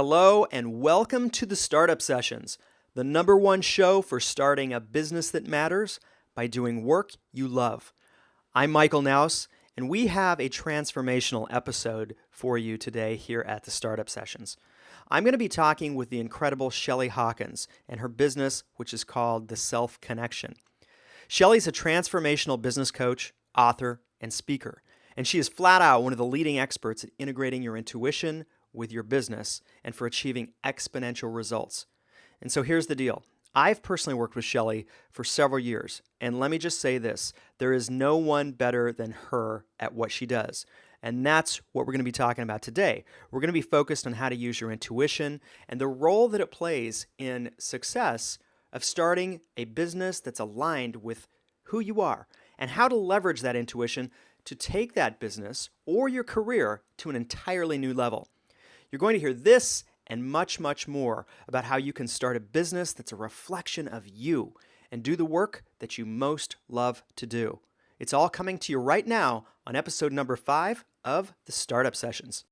Hello and welcome to the Startup Sessions, the #1 show for starting a business that matters by doing work you love. I'm Michael Knouse, and we have a transformational episode for you today here at the Startup Sessions. I'm going to be talking with the incredible Shelley Hawkins and her business, which is called The Self Connection. Shelley's a transformational business coach, author, and speaker, and she is flat out one of the leading experts at integrating your intuition with your business and for achieving exponential results. And so here's the deal. I've personally worked with Shelley for several years, and let me just say this, there is no one better than her at what she does. And that's what we're going to be talking about today. We're going to be focused on how to use your intuition and the role that it plays in success of starting a business that's aligned with who you are and how to leverage that intuition to take that business or your career to an entirely new level. You're going to hear this and much, much more about how you can start a business that's a reflection of you and do the work that you most love to do. It's all coming to you right now on episode number 5 of the Startup Sessions.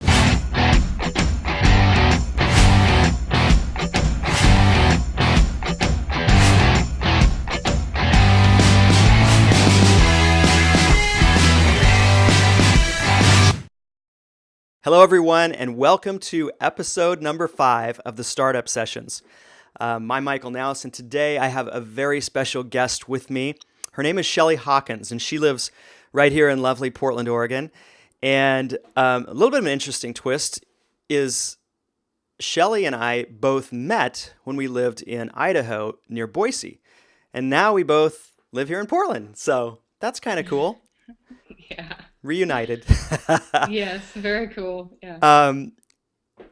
Hello, everyone, and welcome to episode number 5 of the Startup Sessions. I'm Michael Knouse, and today I have a very special guest with me. Her name is Shelley Hawkins, and she lives right here in lovely Portland, Oregon. And a little bit of an interesting twist is Shelley and I both met when we lived in Idaho near Boise, and now we both live here in Portland. So that's kind of cool. Yeah. Reunited. Yes, very cool. Yeah.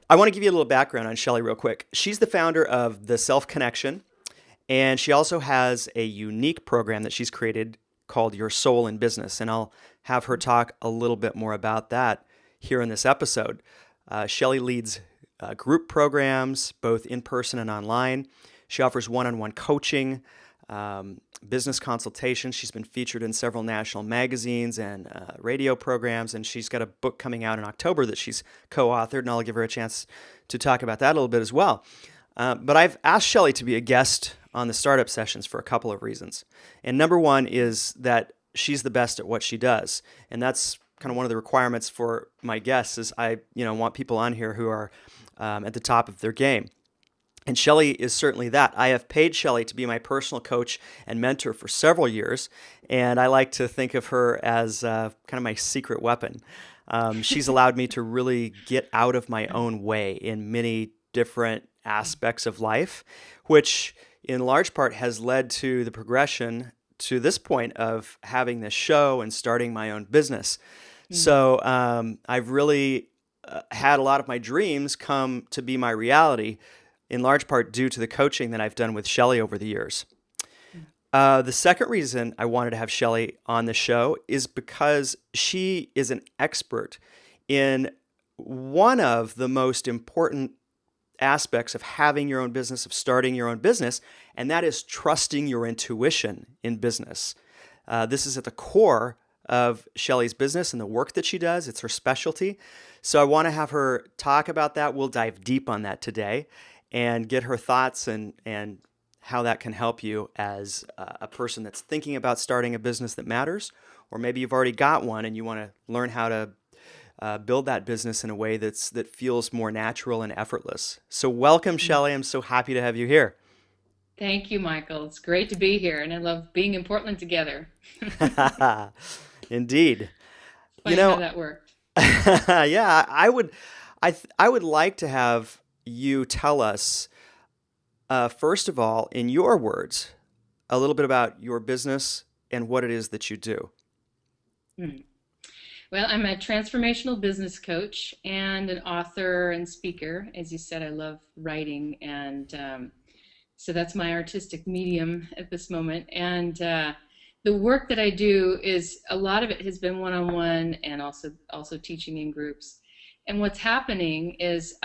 I want to give you a little background on Shelley real quick. She's the founder of The Self Connection, and she also has a unique program that she's created called Your Soul in Business, and I'll have her talk a little bit more about that here in this episode. Shelley leads group programs, both in person and online. She offers one-on-one coaching, business consultation. She's been featured in several national magazines and radio programs, and she's got a book coming out in October that she's co-authored, and I'll give her a chance to talk about that a little bit as well. But I've asked Shelley to be a guest on the Startup Sessions for a couple of reasons. And number one is that she's the best at what she does, and that's kind of one of the requirements for my guests is I want people on here who are at the top of their game. And Shelley is certainly that. I have paid Shelley to be my personal coach and mentor for several years, and I like to think of her as kind of my secret weapon. She's allowed me to really get out of my own way in many different aspects of life, which in large part has led to the progression to this point of having this show and starting my own business. So I've really had a lot of my dreams come to be my reality, in large part due to the coaching that I've done with Shelley over the years. The second reason I wanted to have Shelley on the show is because she is an expert in one of the most important aspects of having your own business, of starting your own business, and that is trusting your intuition in business. This is at the core of Shelley's business and the work that she does. It's her specialty. So I want to have her talk about that. We'll dive deep on that today and get her thoughts and how that can help you as a person that's thinking about starting a business that matters, or maybe you've already got one and you want to learn how to build that business in a way that feels more natural and effortless. So welcome, Shelley. I'm so happy to have you here. Thank you, Michael. It's great to be here, and I love being in Portland together. Indeed. Funny how that worked. Yeah, I would like to have you tell us, first of all, in your words, a little bit about your business and what it is that you do. Hmm. Well, I'm a transformational business coach and an author and speaker. As you said, I love writing, and so that's my artistic medium at this moment. And the work that I do is a lot of it has been one-on-one and also teaching in groups. And what's happening is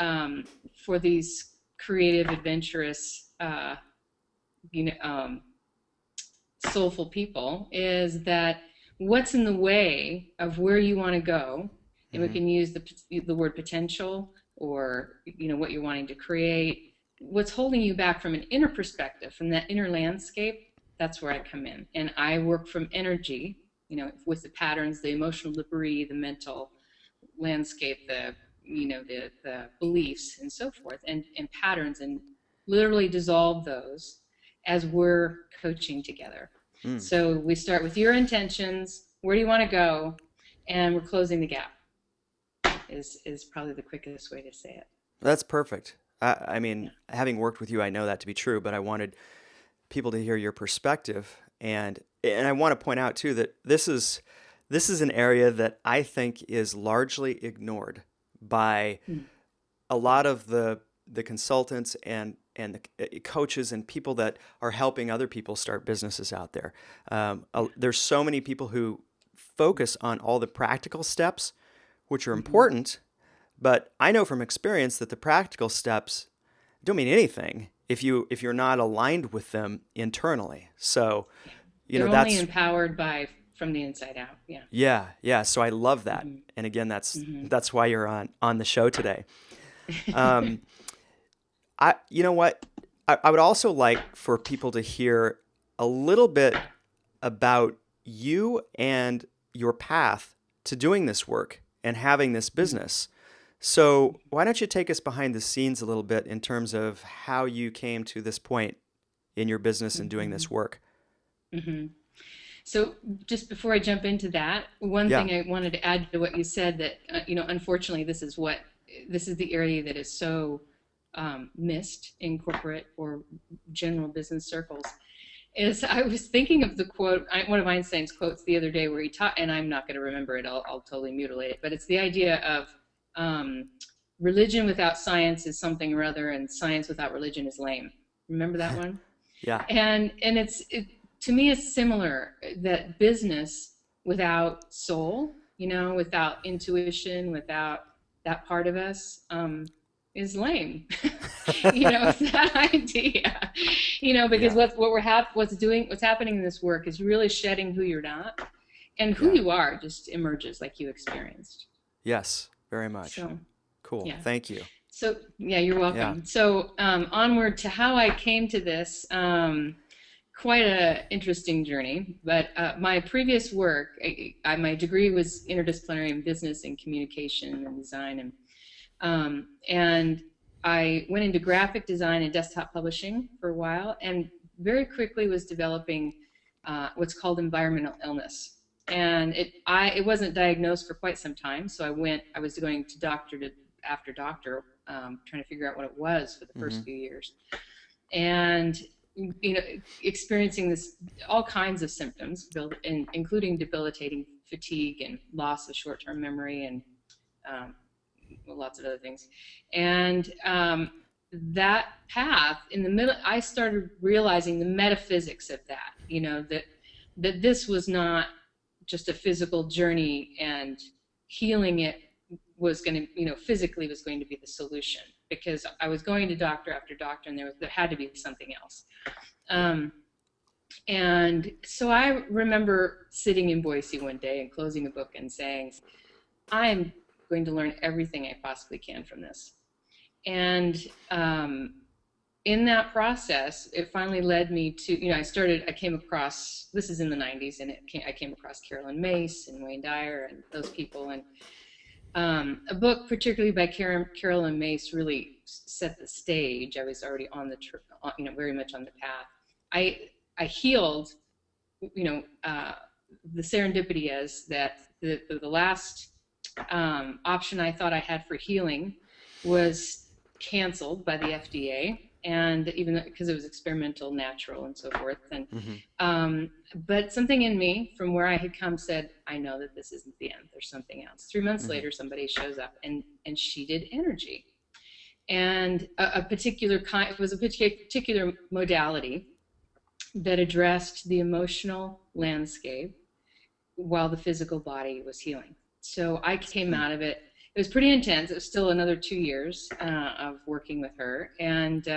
for these creative, adventurous, soulful people is that what's in the way of where you want to go, and we can use the word potential or what you're wanting to create, what's holding you back from an inner perspective, from that inner landscape. That's where I come in, and I work from energy, with the patterns, the emotional debris, the mental landscape, the beliefs and so forth, and patterns, and literally dissolve those as we're coaching together. Mm. So we start with your intentions, where do you want to go, and we're closing the gap is probably the quickest way to say it. That's perfect. I mean, having worked with you, I know that to be true, but I wanted people to hear your perspective, and I want to point out too that this is an area that I think is largely ignored by a lot of the consultants and the coaches and people that are helping other people start businesses out there. There's so many people who focus on all the practical steps, which are important, but I know from experience that the practical steps don't mean anything if you're not aligned with them internally. So, They're that's only empowered from the inside out. Yeah. Yeah. So I love that, and again, that's why you're on the show today. You know what? I would also like for people to hear a little bit about you and your path to doing this work and having this business. So why don't you take us behind the scenes a little bit in terms of how you came to this point in your business and doing this work? Mm-hmm. So just before I jump into that, one thing I wanted to add to what you said, that unfortunately, this is the area that is so missed in corporate or general business circles. Is I was thinking of the quote, one of Einstein's quotes the other day, where he taught, and I'm not going to remember it, I'll totally mutilate it, but it's the idea of religion without science is something or other, and science without religion is lame. Remember that one? Yeah. And to me, it's similar, that business without soul, without intuition, without that part of us, is lame. It's that idea, because what's happening in this work is really shedding who you're not, and who you are just emerges like you experienced. Yes, very much. So, cool. Yeah. Thank you. So, you're welcome. Yeah. So, onward to how I came to this, quite an interesting journey, but my previous work, my degree was interdisciplinary in business and communication and design, and I went into graphic design and desktop publishing for a while, and very quickly was developing what's called environmental illness. And it wasn't diagnosed for quite some time, so I was going to doctor after doctor, trying to figure out what it was for the first few years, and experiencing all kinds of symptoms, including debilitating fatigue and loss of short-term memory, and lots of other things. And that path, in the middle, I started realizing the metaphysics of that, that this was not just a physical journey, and healing it was going to, physically was going to be the solution, because I was going to doctor after doctor, and there had to be something else. And so I remember sitting in Boise one day and closing a book and saying, I'm going to learn everything I possibly can from this. And in that process, it finally led me to, I came across, this is in the 90s, and I came across Carolyn Mace and Wayne Dyer and those people. And a book particularly by Carolyn Mace really set the stage. I was already on very much on the path. I healed, the serendipity is that the last option I thought I had for healing was canceled by the FDA, and even because it was experimental, natural, and so forth. And but something in me, from where I had come, said, I know that this isn't the end. There's something else. 3 months later, somebody shows up, and she did energy, and a particular kind. It was a particular modality that addressed the emotional landscape while the physical body was healing. So I came out of it. It was pretty intense. It was still another 2 years of working with her, and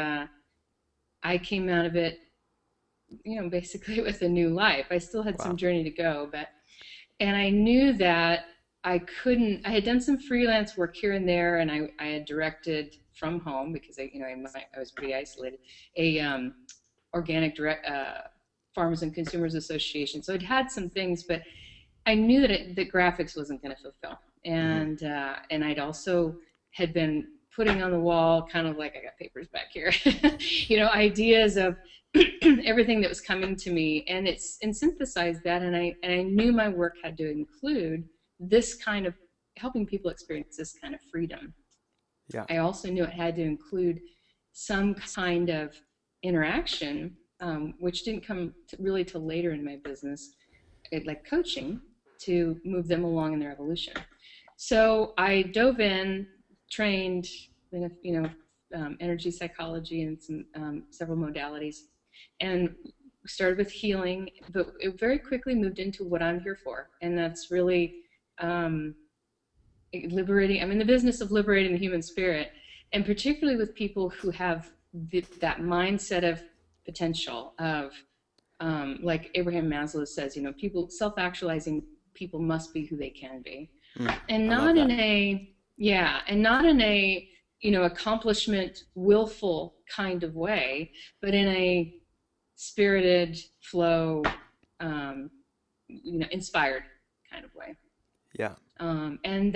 I came out of it, basically with a new life. I still had some journey to go, and I knew that I had done some freelance work here and there, and I had directed from home because I was pretty isolated, a organic direct Farmers and Consumers Association. So I'd had some things, but I knew that graphics wasn't going to fulfill. Mm-hmm. And I'd also had been putting on the wall, kind of like, I got papers back here, ideas of everything that was coming to me, and synthesized that. And I knew my work had to include this kind of helping people experience this kind of freedom. Yeah. I also knew it had to include some kind of interaction, which didn't come really till later in my business, like coaching, to move them along in their evolution. So I dove in, trained in energy psychology and some several modalities, and started with healing, but it very quickly moved into what I'm here for, and that's really liberating. I'm in the business of liberating the human spirit, and particularly with people who have that mindset of potential, of like Abraham Maslow says, people, self-actualizing people must be who they can be, and not in a accomplishment, willful kind of way, but in a spirited, flow, inspired kind of way. Yeah. And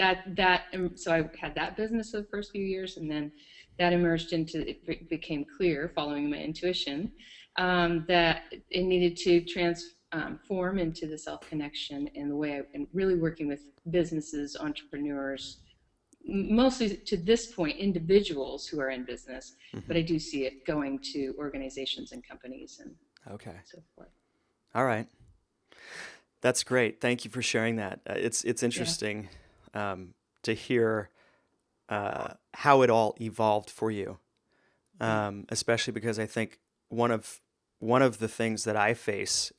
so I had that business for the first few years, and then that emerged into, it became clear following my intuition, that it needed to transform into the self-connection in the way and really working with businesses, entrepreneurs, mostly to this point, individuals who are in business, but I do see it going to organizations and companies and so forth. All right. That's great. Thank you for sharing that. It's interesting to hear how it all evolved for you, especially because I think one of the things that I face,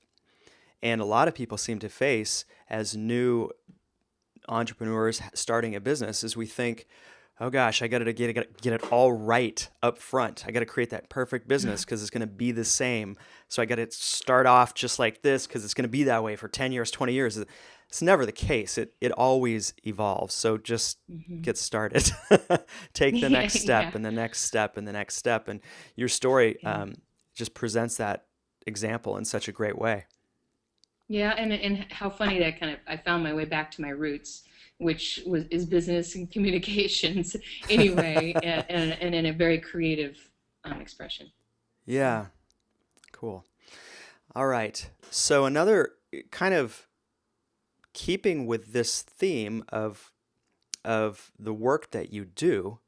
and a lot of people seem to face as new entrepreneurs starting a business, is we think, oh gosh, I got to get it all right up front. I got to create that perfect business because it's going to be the same. So I got to start off just like this because it's going to be that way for 10 years, 20 years. It's never the case. It always evolves. So just get started. Take the next step and the next step and the next step. And your story just presents that example in such a great way. Yeah, and how funny that I found my way back to my roots, which is business and communications anyway, and in a very creative expression. Yeah, cool. All right. So another kind of keeping with this theme of the work that you do,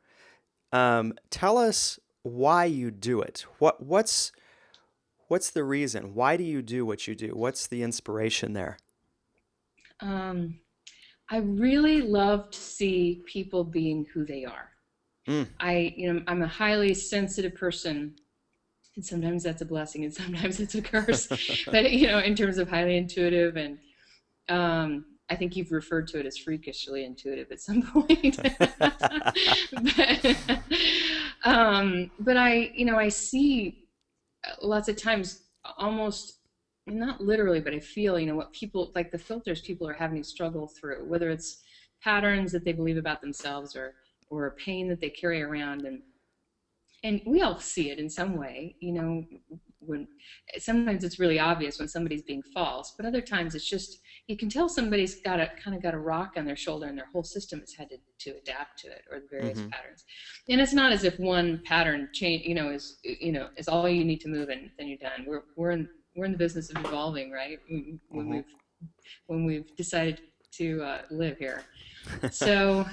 tell us why you do it. What's the reason? Why do you do what you do? What's the inspiration there? I really love to see people being who they are. I'm a highly sensitive person, and sometimes that's a blessing and sometimes it's a curse. But in terms of highly intuitive, and I think you've referred to it as freakishly intuitive at some point. But I see lots of times, almost not literally, but I feel, what people, like the filters people are having to struggle through, whether it's patterns that they believe about themselves or pain that they carry around. And we all see it in some way, when sometimes it's really obvious when somebody's being false, but other times it's just, you can tell somebody's got a rock on their shoulder and their whole system has had to adapt to it, or the various patterns. And it's not as if one pattern change, is all you need to move and then you're done. We're in the business of evolving, right? When we've decided to live here. So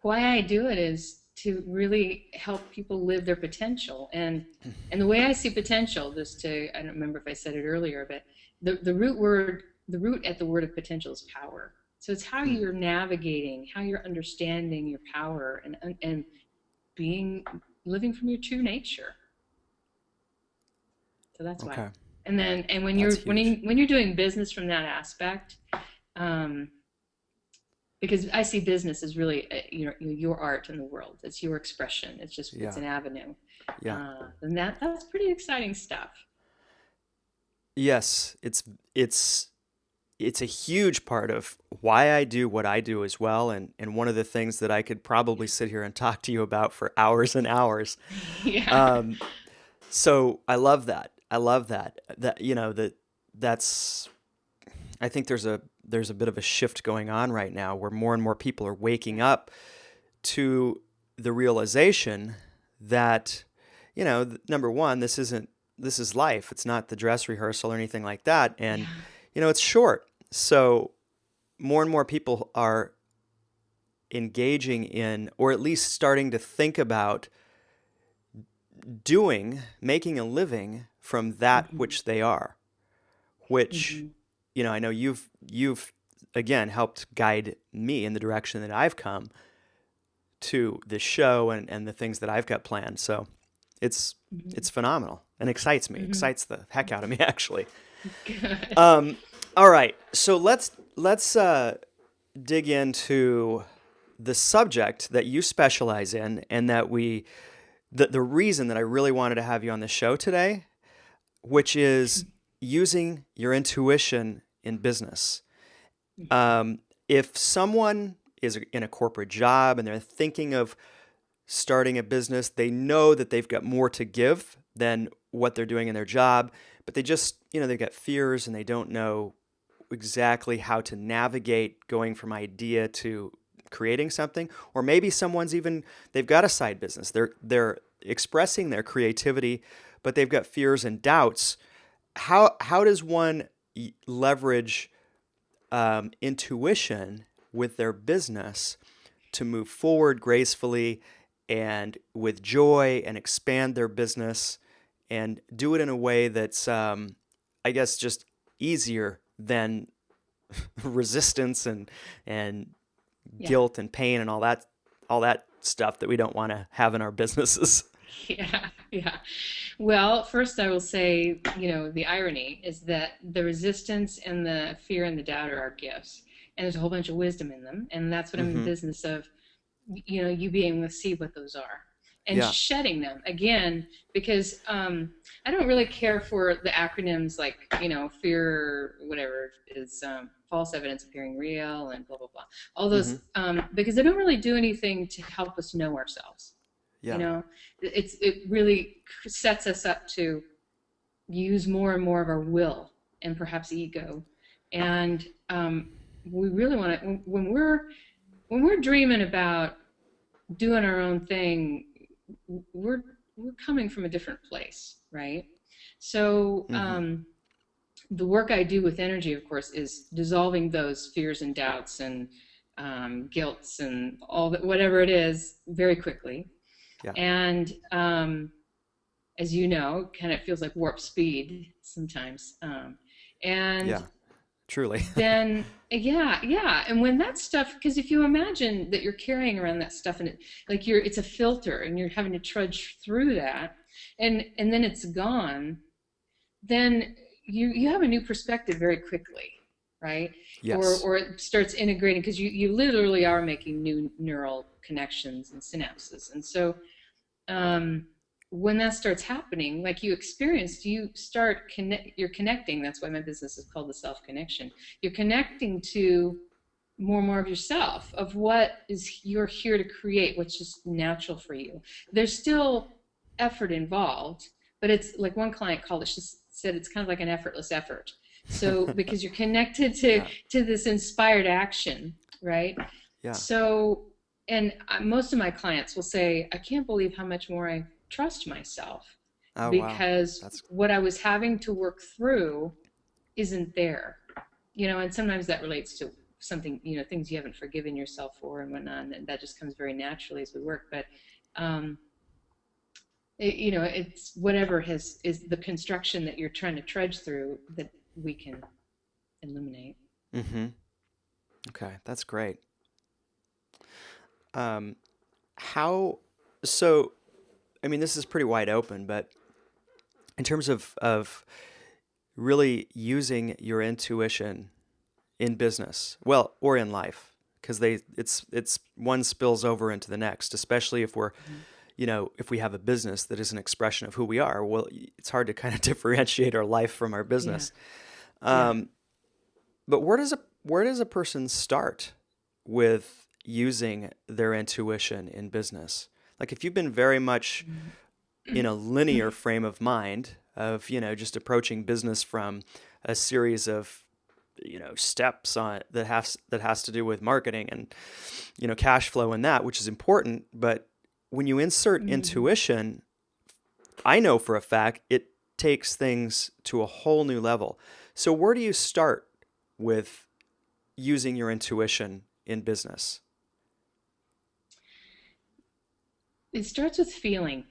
why I do it is to really help people live their potential. And the way I see potential, I don't remember if I said it earlier, but the root at the word of potential is power. So it's how you're navigating, how you're understanding your power and living from your true nature. So that's why. And when you're doing business from that aspect, because I see business as really your art in the world. It's your expression. It's just it's an avenue. And that's pretty exciting stuff. Yes, it's it's a huge part of why I do what I do as well. And one of the things that I could probably sit here and talk to you about for hours and hours. Yeah. Um, so I love that. I love that. That's, I think there's a bit of a shift going on right now where more and more people are waking up to the realization that, number one, this is life. It's not the dress rehearsal or anything like that. And, Yeah. it's short. So more and more people are engaging in, or at least starting to think about making a living from that Hmm. which they are, which, Hmm. I know you've again helped guide me in the direction that I've come to this show and the things that I've got planned. So it's Hmm. it's phenomenal and Hmm. excites the heck out of me actually. Good. Um, all right, so let's dig into the subject that you specialize in, and the reason that I really wanted to have you on the show today, which is using your intuition in business. If someone is in a corporate job and they're thinking of starting a business, they know that they've got more to give than what they're doing in their job, but they just, they've got fears and they don't know exactly how to navigate going from idea to creating something. Or maybe they've got a side business. They're expressing their creativity, but they've got fears and doubts. How does one leverage intuition with their business to move forward gracefully and with joy and expand their business and do it in a way that's, I guess, just easier than resistance and Yeah. guilt and pain and all that stuff that we don't want to have in our businesses. Yeah. Yeah. Well, first I will say, the irony is that the resistance and the fear and the doubt are our gifts. And there's a whole bunch of wisdom in them. And that's what I'm in the Mm-hmm. business of, you being able to see what those are and Yeah. shedding them again, because I don't really care for the acronyms like, fear, whatever is false evidence appearing real and blah, blah, blah. All Mm-hmm. those, because they don't really do anything to help us know ourselves. You Yeah. know, it really sets us up to use more and more of our will and perhaps ego. And we really want to, when we're dreaming about doing our own thing, we're coming from a different place, right? So Mm-hmm. the work I do with energy, of course, is dissolving those fears and doubts and guilts and all that, whatever it is, very quickly. Yeah. And as you know, kind of feels like warp speed sometimes. And Yeah. Truly. then yeah, yeah, and when that stuff, because if you imagine that you're carrying around that stuff and it's a filter and you're having to trudge through that, and then it's gone, then you have a new perspective very quickly, right? or Yes. or it starts integrating because you literally are making new neural connections and synapses. And so um, when that starts happening, like you experienced, you're connecting. That's why my business is called the self connection. You're connecting to more and more of yourself, of what is you're here to create, what's just natural for you. There's still effort involved, but it's like one client called it, she said it's kind of like an effortless effort. So because you're connected to Yeah. to this inspired action, right? Yeah. So, and most of my clients will say, I can't believe how much more I trust myself Oh wow. because That's what I was having to work through isn't there. And sometimes that relates to something, things you haven't forgiven yourself for and whatnot, and that just comes very naturally as we work. But, um, it's whatever is the construction that you're trying to trudge through that we can eliminate. mm-hmm. Okay. That's great. Um, how so I mean, this is pretty wide open, but in terms of really using your intuition in business, well, or in life, because it's one spills over into the next, especially if Mhm. if we have a business that is an expression of who we are. Well, it's hard to kind of differentiate our life from our Yeah, business. yeah. Um, But where does a person start with using their intuition in business? Like if you've been very much in a linear frame of mind of, just approaching business from a series of, steps on that has to do with marketing and, cash flow and that, which is important. But when you insert intuition, I know for a fact it takes things to a whole new level. So where do you start with using your intuition in business? It starts with feeling,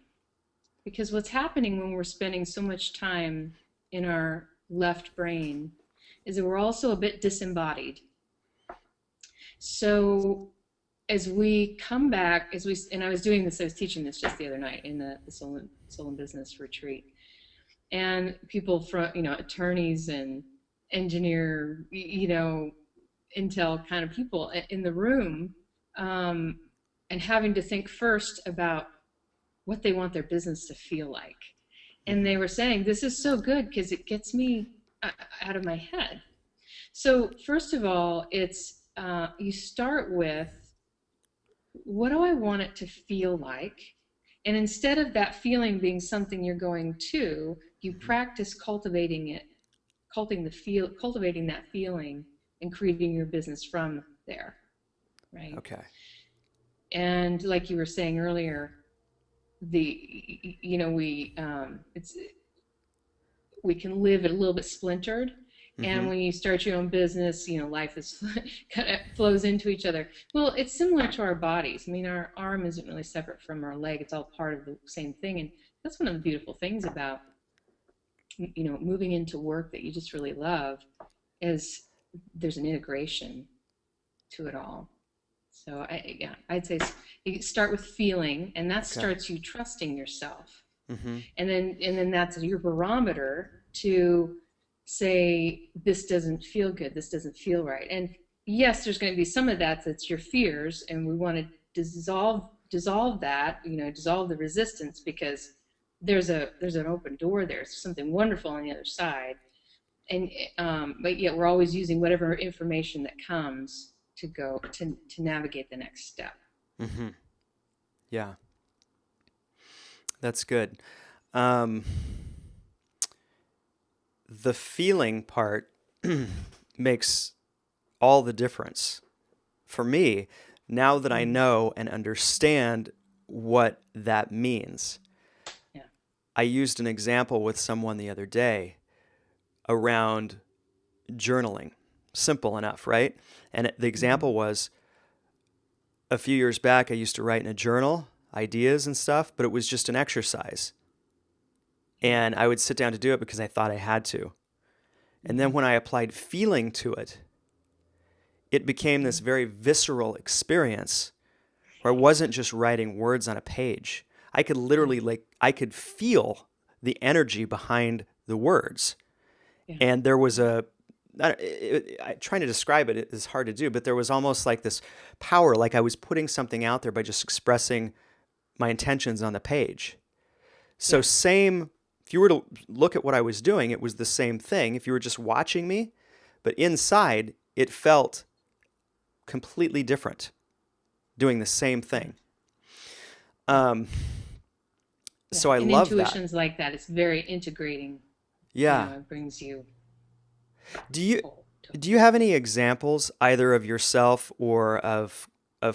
because what's happening when we're spending so much time in our left brain is that we're also a bit disembodied. So as we come back, and I was teaching this just the other night in the Soul and Business retreat, and people from, attorneys and engineer, intel kind of people in the room, and having to think first about what they want their business to feel like. And they were saying, this is so good because it gets me out of my head. So first of all, it's you start with, what do I want it to feel like? And instead of that feeling being something you're going to, you practice cultivating that feeling and creating your business from there, right? Okay. And like you were saying earlier, we can live a little bit splintered. And when you start your own business, life is kind of flows into each other. Well, it's similar to our bodies. I mean, our arm isn't really separate from our leg. It's all part of the same thing. And that's one of the beautiful things about, moving into work that you just really love, is there's an integration to it all. So I'd say you start with feeling, and that starts you trusting yourself. And then that's your barometer to say, this doesn't feel good, this doesn't feel right. And yes, there's going to be some of that's your fears, and we want to dissolve that, dissolve the resistance, because there's an open door there. There's something wonderful on the other side. And but yet we're always using whatever information that comes to navigate the next step. Yeah, that's good. The feeling part makes all the difference for me now that I know and understand what that means. Yeah. I used an example with someone the other day around journaling. Simple enough, right? And the example was, a few years back, I used to write in a journal, ideas and stuff, but it was just an exercise. And I would sit down to do it because I thought I had to. And then when I applied feeling to it, it became this very visceral experience where I wasn't just writing words on a page. I could literally, I could feel the energy behind the words. Yeah. And there was trying to describe it is hard to do, but there was almost like this power, like I was putting something out there by just expressing my intentions on the page. So if you were to look at what I was doing, it was the same thing. If you were just watching me, but inside it felt completely different, doing the same thing. So I love that. Intuition's like that. It's very integrating. Yeah. It brings you. Do you have any examples either of yourself or of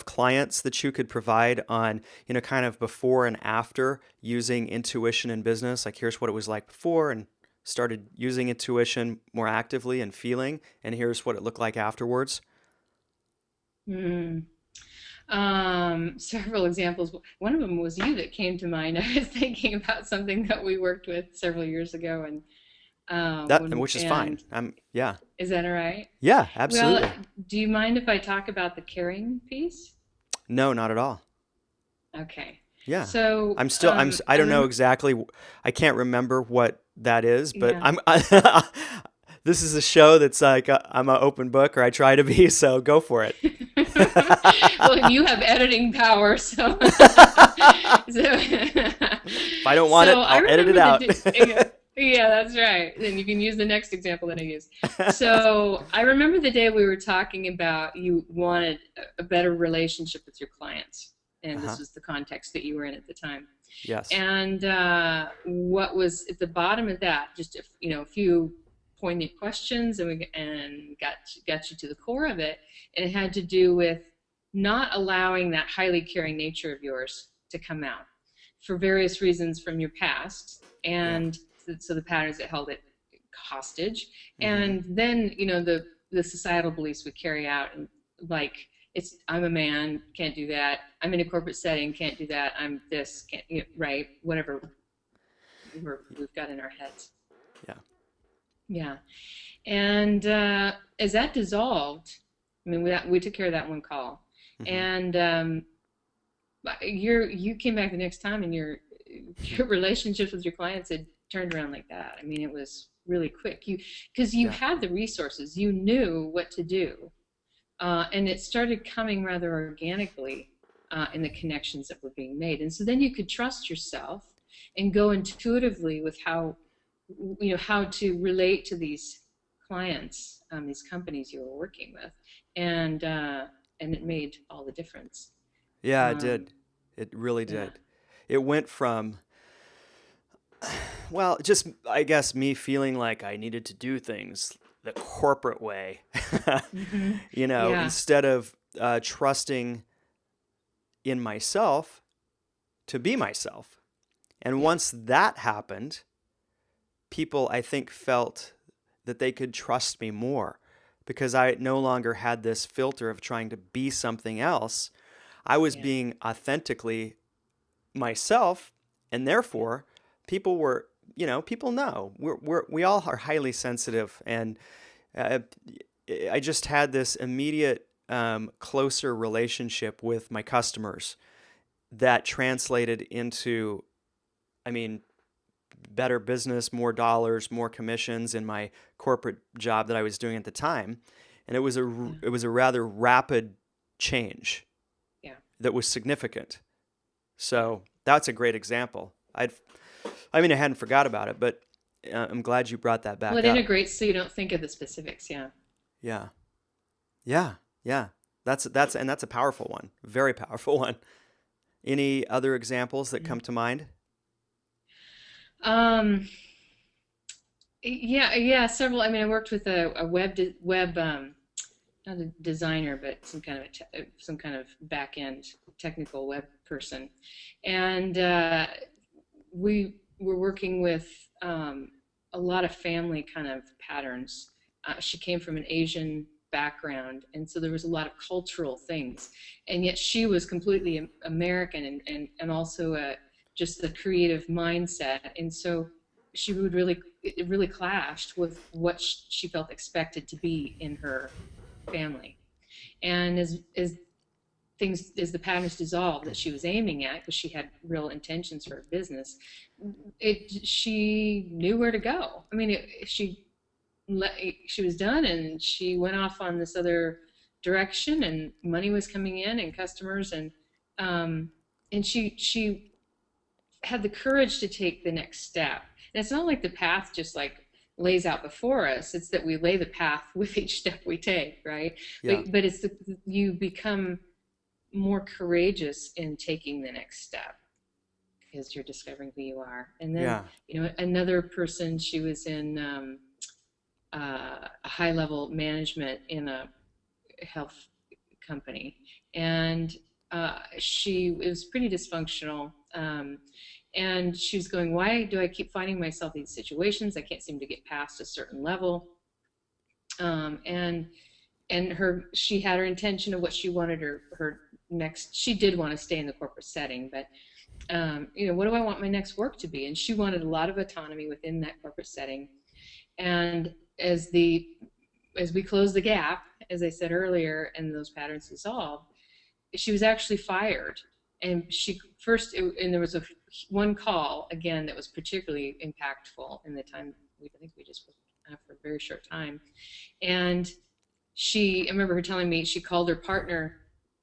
clients that you could provide on, kind of before and after using intuition in business? Like, here's what it was like before and started using intuition more actively and feeling, and here's what it looked like afterwards. Several examples. One of them was you that came to mind. I was thinking about something that we worked with several years ago, and which is fine. Yeah. Is that all right? Yeah, absolutely. Well, do you mind if I talk about the caring piece? No, not at all. Okay. Yeah. So I don't know exactly. I can't remember what that is, but this is a show that's like I'm an open book, or I try to be. So go for it. Well, you have editing power, If I don't want it, I'll edit it out. Yeah, that's right. Then you can use the next example that I used. So I remember the day we were talking about you wanted a better relationship with your clients, and this Uh-huh. was the context that you were in at the time. Yes. And what was at the bottom of that? Just a few poignant questions, and we got you to the core of it. And it had to do with not allowing that highly caring nature of yours to come out for various reasons from your past, Yeah. and so the patterns that held it hostage, Mm-hmm. and then the societal beliefs we carry out, and like I'm a man, can't do that. I'm in a corporate setting, can't do that. I'm this, can't, right? Whatever we've got in our heads. Yeah. Yeah, and as that dissolved, I mean, we took care of that one call, Mm-hmm. and you came back the next time, and your relationships with your clients had turned around like that. I mean, it was really quick. Because you Yeah. had the resources, you knew what to do, and it started coming rather organically in the connections that were being made. And so then you could trust yourself and go intuitively with how to relate to these clients, these companies you were working with, and it made all the difference. Yeah, it Um, did. It really yeah. did. It went from, well, just I guess me feeling like I needed to do things the corporate way, Hmm. Yeah. instead of trusting in myself to be myself. And Yeah. once that happened, people, I think, felt that they could trust me more because I no longer had this filter of trying to be something else. I was Yeah. being authentically myself, and Yeah. therefore, people were, people know we all are highly sensitive, and uh, I just had this immediate, closer relationship with my customers that translated into, I mean, better business, more dollars, more commissions in my corporate job that I was doing at the time, and Yeah. it was a rather rapid change Yeah. that was significant. Yeah. So that's a great example. I mean, I hadn't forgot about it, but I'm glad you brought that Well, back it up. integrates so you don't think of the specifics. Yeah. Yeah, yeah, yeah. That's a powerful one, very powerful one. Any other examples that come Mhm. to mind? Um, yeah, yeah, several. I mean, I worked with a web not a designer, but some kind of back end technical web person, and we were working with a lot of family kind of patterns. She came from an Asian background, and so there was a lot of cultural things, and yet she was completely American, and also just the creative mindset, and so she would really it really clashed with what she felt expected to be in her family. And as the patterns dissolved that she was aiming at, because she had real intentions for her business, she knew where to go. I mean, she was done, and she went off on this other direction, and money was coming in, and customers, um, and she had the courage to take the next step. And it's not like the path just like lays out before us. It's that we lay the path with each step we take, right? Yeah, But you become more courageous in taking the next step because you're discovering who you are. And then, yeah. another person, she was in a high level management in a health company, and she was pretty dysfunctional. And she was going, why do I keep finding myself in these situations? I can't seem to get past a certain level. Um, and she had her intention of what she wanted her next. She did want to stay in the corporate setting, but what do I want my next work to be? And she wanted a lot of autonomy within that corporate setting. And as we close the gap, as I said earlier, and those patterns dissolve, she was actually fired. And and there was one call again that was particularly impactful in the time. I think we just worked for a very short time. And I remember her telling me she called her partner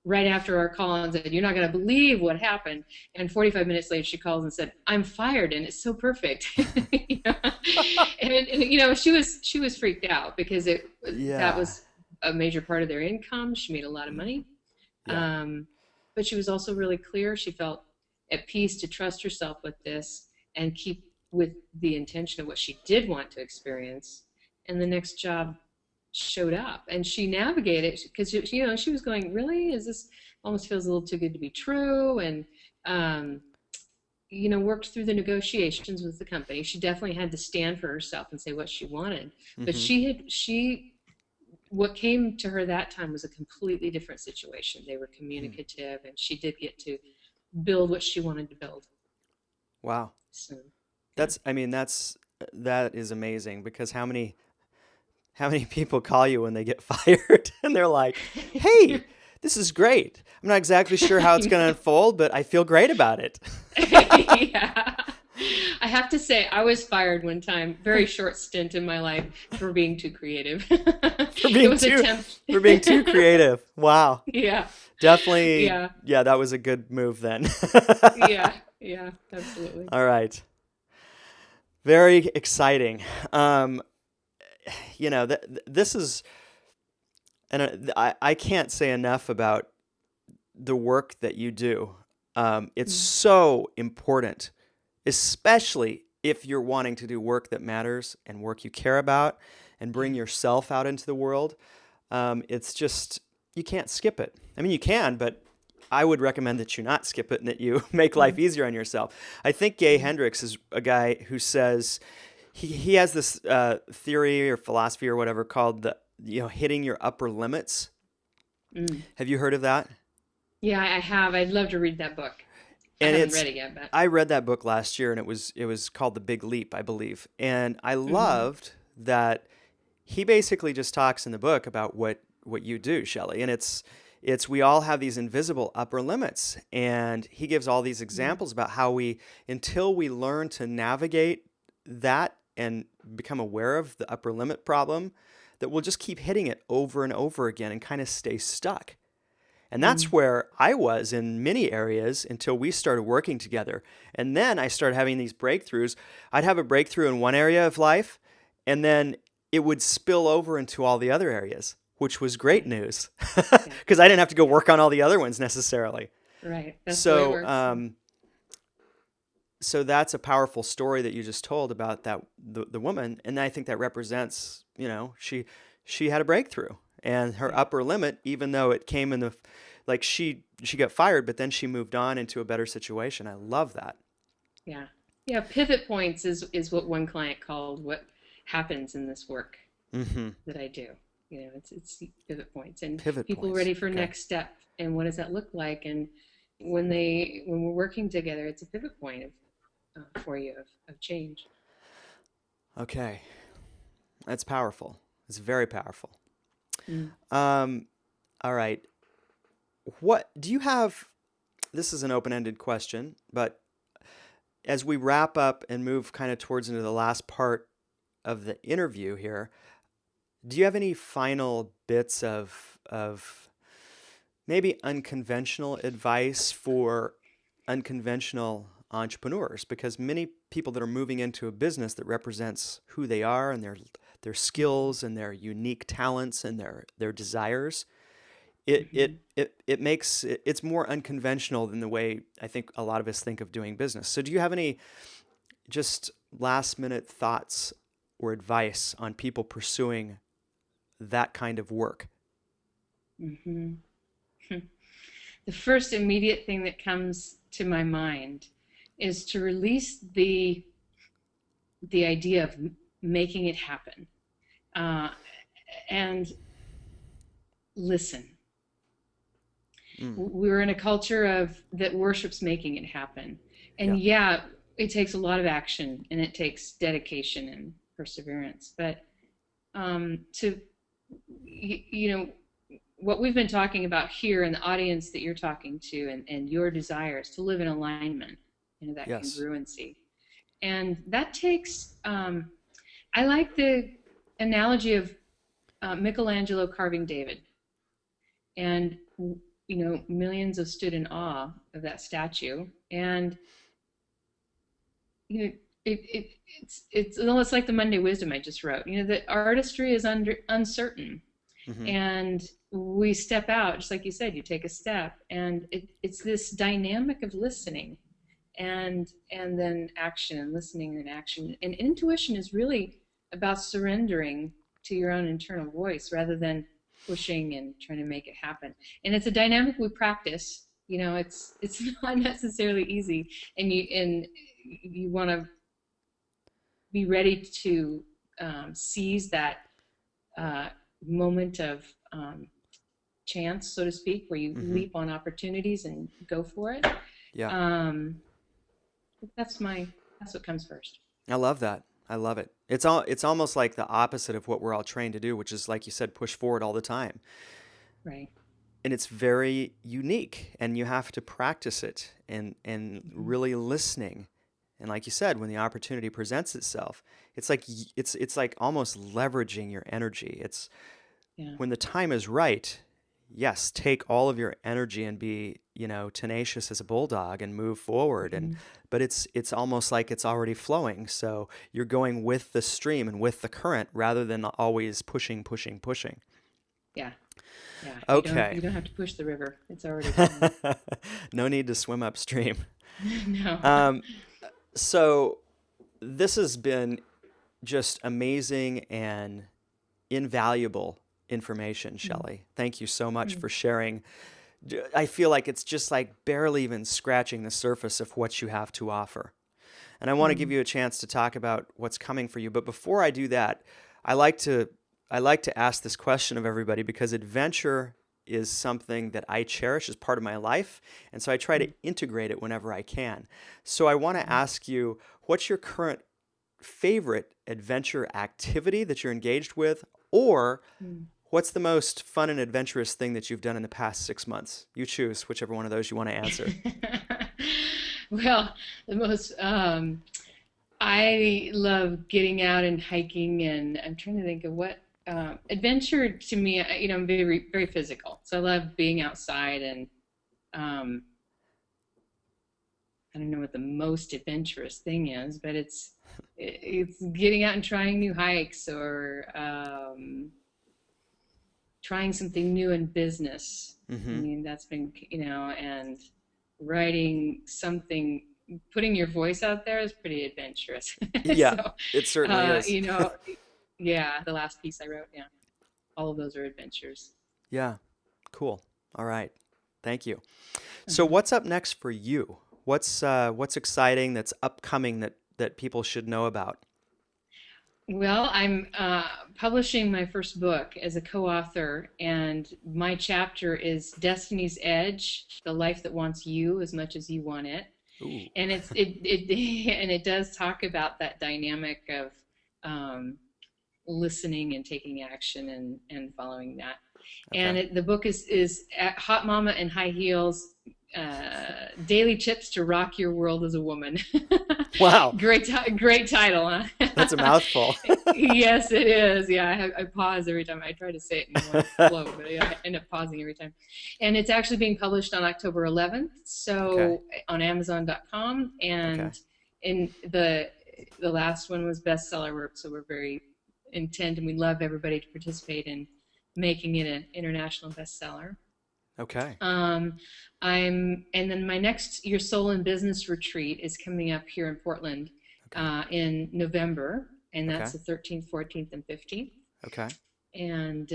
right after our call and said, "You're not going to believe what happened." And 45 minutes later, she calls and said, "I'm fired, and it's so perfect." You know? And you know, she was freaked out because that Yeah. was a major part of their income. She made a lot of money, Yeah. um, but she was also really clear. She felt at peace to trust herself with this and keep with the intention of what she did want to experience. And the next job showed up, and she navigated because you know she was going, "Really, is this almost feels a little too good to be true?" And um, you know, worked through the negotiations with the company. She definitely had to stand for herself and say what she wanted, but Hmm. she what came to her that time was a completely different situation. They were communicative, and she did get to build what she wanted to build. Wow. So, yeah. That's, I mean, that is amazing because how many people call you when they get fired and they're like, "Hey, this is great. I'm not exactly sure how it's I going to know. unfold, but I feel great about it." Yeah. I have to say, I was fired one time, very short stint in my life for being too creative. for It being was a too temp. for being too creative. Wow. Yeah. Definitely, Yeah. yeah, that was a good move then. Yeah. Yeah. Absolutely. All right. Very exciting. This is, and I can't say enough about the work that you do. It's Mm. so important, especially if you're wanting to do work that matters and work you care about and bring Yeah. yourself out into the world. It's just, you can't skip it. I mean, you can, but I would recommend that you not skip it and that you make life Mm. easier on yourself. I think Gay Yeah. Hendricks is a guy who says he has this theory or philosophy or whatever called the hitting your upper limits. Mm. Have you heard of that? Yeah, I have. I'd love to read that book. I And haven't it's read it yet, but. I read that book last year and it was called The Big Leap, I believe. And I Hmm. loved that he basically just talks in the book about what you do, Shelley. And it's we all have these invisible upper limits. And he gives all these Yeah. examples about how until we learn to navigate that and become aware of the upper limit problem, that we'll just keep hitting it over and over again and kind of stay stuck. And that's Mm. where I was in many areas until we started working together. And then I started having these breakthroughs. I'd have a breakthrough in one area of life, and then it would spill over into all the other areas, which was great Yeah. news Yeah. because I didn't have to go work on all the other ones necessarily. Right. That's the way it So, works. Yeah. so that's a powerful story that you just told about the woman, and I think that represents, she had a breakthrough, and her Yeah. upper limit, even though it came in the like she got fired, but then she moved on into a better situation. I love that. Yeah. Yeah. Pivot points is what one client called what happens in this work Hmm. that I do. You know, it's pivot points and Pivot people points. ready for Okay. next step and what does that look like? And when we're working together, it's a pivot point for you of change. Okay. That's powerful. It's very powerful. Mm. Um, all right. What do you have? This is an open-ended question, but as we wrap up and move kind of towards into the last part of the interview here, do you have any final bits of maybe unconventional advice for unconventional entrepreneurs? Because many people that are moving into a business that represents who they are and their skills and their unique talents and their desires, Mm-hmm. it's more unconventional than the way I think a lot of us think of doing business. So do you have any just last minute thoughts or advice on people pursuing that kind of work? Mm-hmm. The first immediate thing that comes to my mind is to release the idea of making it happen, uh, and listen. Mm, We're in a culture of that worships making it happen, yeah. and yeah, it takes a lot of action and it takes dedication and perseverance. But to you know what we've been talking about here and the audience that you're talking to and your desires to live in alignment, that Yes. congruency, and that takes. I like the analogy of Michelangelo carving David, and millions have stood in awe of that statue. And you know, it's almost like the Monday Wisdom I just wrote. The artistry is uncertain, Hmm. and we step out, just like you said. You take a step, and it's this dynamic of listening, and then action, and listening and action. And intuition is really about surrendering to your own internal voice rather than pushing and trying to make it happen. And it's a dynamic we practice. It's not necessarily easy, and you want to be ready to seize that uh, moment of chance, so to speak, where you Hmm. leap on opportunities and go for it. Yeah. Um, that's what comes first. I love that. I love it. It's almost like the opposite of what we're all trained to do, which is like you said, push forward all the time. Right. And it's very unique, and you have to practice it and Mm-hmm. really listening. And like you said, when the opportunity presents itself, it's like almost leveraging your energy. It's Yeah. when the time is right, yes, take all of your energy and be, tenacious as a bulldog and move forward. And Mm-hmm. but it's almost like it's already flowing. So you're going with the stream and with the current rather than always pushing, pushing, pushing. Yeah. Yeah. You don't Okay. you don't have to push the river. It's already flowing. No need to swim upstream. No. Um, so this has been just amazing and invaluable information, Shelley. Thank you so much Mm-hmm. for sharing. I feel like it's just like barely even scratching the surface of what you have to offer. And I want to give Mm-hmm. you a chance to talk about what's coming for you. But before I do that, I like to I like to ask this question of everybody because adventure is something that I cherish as part of my life, and so I try to integrate it whenever I can. So I want to Mm-hmm. ask you, what's your current favorite adventure activity that you're engaged with, or Mm-hmm. what's the most fun and adventurous thing that you've done in the past 6 months? You choose whichever one of those you want to answer. Well, the most I love getting out and hiking, and I'm trying to think of what adventure to me. I'm very very physical, so I love being outside, and um, I don't know what the most adventurous thing is, but it's getting out and trying new hikes, or trying something new in business. I Hmm. mean, that's been, and writing something, putting your voice out there is pretty adventurous. Yeah, So, it certainly uh, is. you know, yeah, the last piece I wrote, yeah, all of those are adventures. Yeah, cool. All right. Thank you. So Uh-huh. what's up next for you? What's exciting that's upcoming that people should know about? Well, I'm publishing my first book as a co-author, and my chapter is Destiny's Edge: The Life That Wants You as Much as You Want It. Ooh. And and it does talk about that dynamic of um, listening and taking action, and following that. And Okay. the book is Hot Mama in High Heels, daily tips to rock your world as a woman. Wow, Great title, that's a huh? mouthful. Yes, it is. Yeah, I pause every time. I try to say it in one flow, but I end up pausing every time. And it's actually being published on October 11th, Okay. so on Amazon.com. Okay. And in the last one was bestseller work, so we're very intent, and we love everybody to participate in making it an international bestseller. Okay. Um, and then my next Your Soul in Business retreat is coming up here in Portland Okay. in November, and Okay. that's the 13th, 14th, and 15th. Okay. And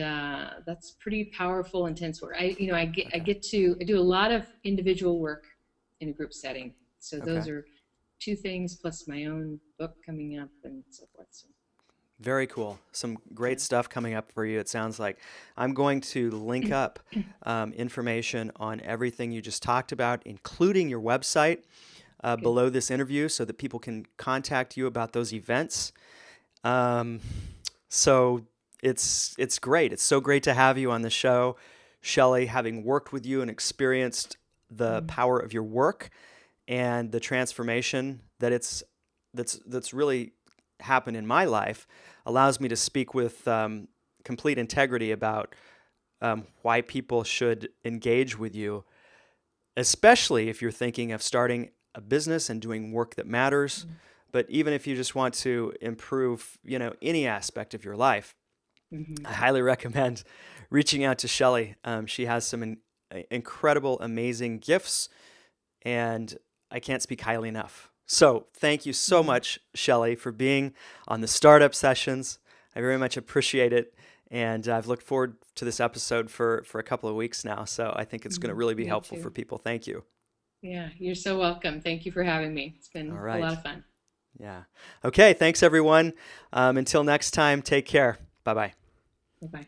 that's pretty powerful, intense work. I Okay. get to I do a lot of individual work in a group setting. So those Okay. are two things plus my own book coming up and so forth. So Very cool. Some great yeah. stuff coming up for you, it sounds like. I'm going to link up information on everything you just talked about, including your website, Good. below this interview so that people can contact you about those events. Um, so it's great. It's so great to have you on the show, Shelley, having worked with you and experienced the Mm. power of your work and the transformation that's really happened in my life allows me to speak with complete integrity about why people should engage with you, especially if you're thinking of starting a business and doing work that matters. But even if you just want to improve, any aspect of your life, Mm-hmm. I highly recommend reaching out to Shelley. She has some incredible, amazing gifts, and I can't speak highly enough. So thank you so Mm-hmm. much, Shelley, for being on the Startup Sessions. I very much appreciate it. And I've looked forward to this episode for a couple of weeks now. So I think it's going to Mm-hmm. really be Me helpful for too. people. Thank you. Yeah, you're so welcome. Thank you for having me. It's All been a lot right. of fun. Yeah. Okay. Thanks, everyone. Until next time, take care. Bye bye. Bye bye.